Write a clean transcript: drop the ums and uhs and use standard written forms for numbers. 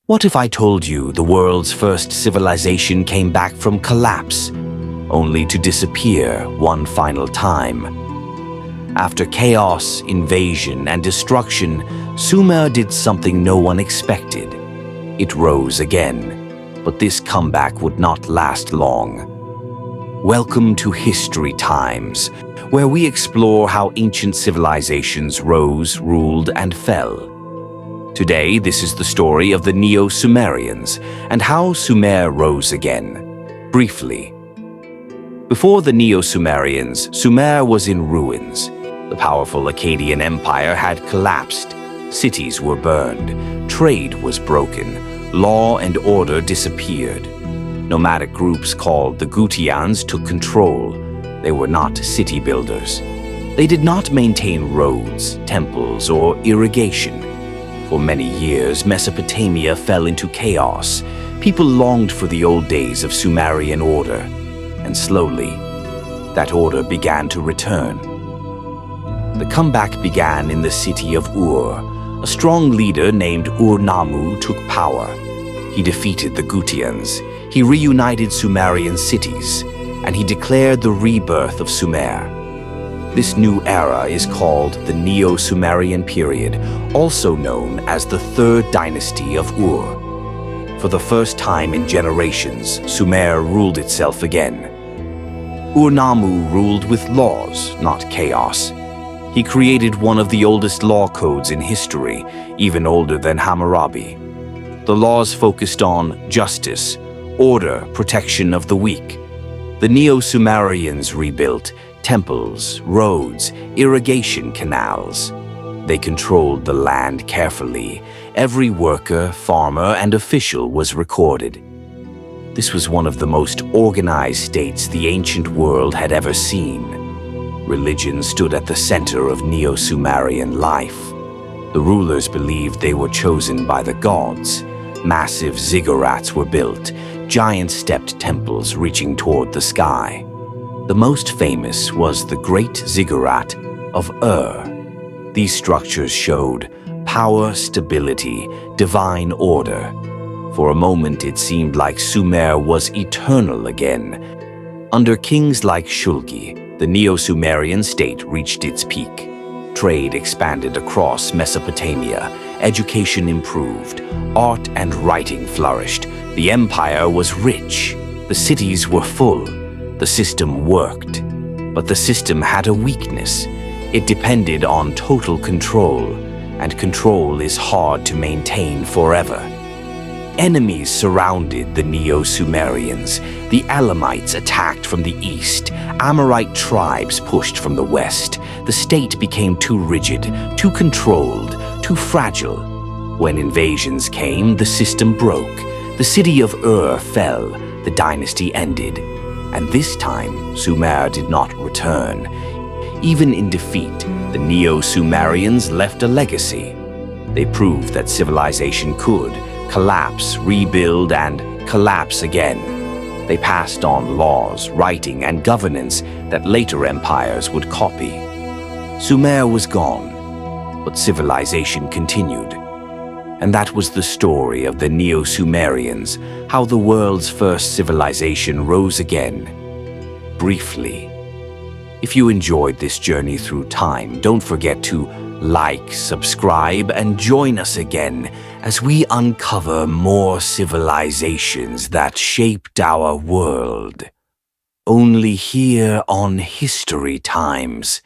What if I told you the world's first civilization came back from collapse, only to disappear one final time? After chaos, invasion, and destruction, Sumer did something no one expected. It rose again, but this comeback would not last long. Welcome to HistoryTymes, where we explore how ancient civilizations rose, ruled, and fell. Today, this is the story of the Neo-Sumerians and how Sumer rose again. Briefly, before the Neo-Sumerians, Sumer was in ruins. The powerful Akkadian Empire had collapsed. Cities were burned. Trade was broken. Law and order disappeared. Nomadic groups called the Gutians took control. They were not city builders. They did not maintain roads, temples, or irrigation. For many years, Mesopotamia fell into chaos. People longed for the old days of Sumerian order, and slowly, that order began to return. The comeback began in the city of Ur. A strong leader named Ur-Nammu took power. He defeated the Gutians. He reunited Sumerian cities, and he declared the rebirth of Sumer. This new era is called the Neo-Sumerian period, also known as the Third Dynasty of Ur. For the first time in generations, Sumer ruled itself again. Ur-Nammu ruled with laws, not chaos. He created one of the oldest law codes in history, even older than Hammurabi. The laws focused on justice, order, protection of the weak. The Neo-Sumerians rebuilt temples, roads, irrigation canals. They controlled the land carefully. Every worker, farmer, and official was recorded. This was one of the most organized states the ancient world had ever seen. Religion stood at the center of Neo-Sumerian life. The rulers believed they were chosen by the gods. Massive ziggurats were built, giant stepped temples reaching toward the sky. The most famous was the Great Ziggurat of Ur. These structures showed power, stability, divine order. For a moment, it seemed like Sumer was eternal again. Under kings like Shulgi, the Neo-Sumerian state reached its peak. Trade expanded across Mesopotamia. Education improved. Art and writing flourished. The empire was rich. The cities were full. The system worked. But the system had a weakness. It depended on total control, and control is hard to maintain forever. Enemies surrounded the Neo-Sumerians. The Elamites attacked from the east. Amorite tribes pushed from the west. The state became too rigid, too controlled, too fragile. When invasions came, the system broke. The city of Ur fell. The dynasty ended. And this time, Sumer did not return. Even in defeat, the Neo-Sumerians left a legacy. They proved that civilization could collapse, rebuild, and collapse again. They passed on laws, writing, and governance that later empires would copy. Sumer was gone, but civilization continued. And that was the story of the Neo-Sumerians, how the world's first civilization rose again. Briefly. If you enjoyed this journey through time, don't forget to like, subscribe, and join us again as we uncover more civilizations that shaped our world. Only here on HistoryTymes.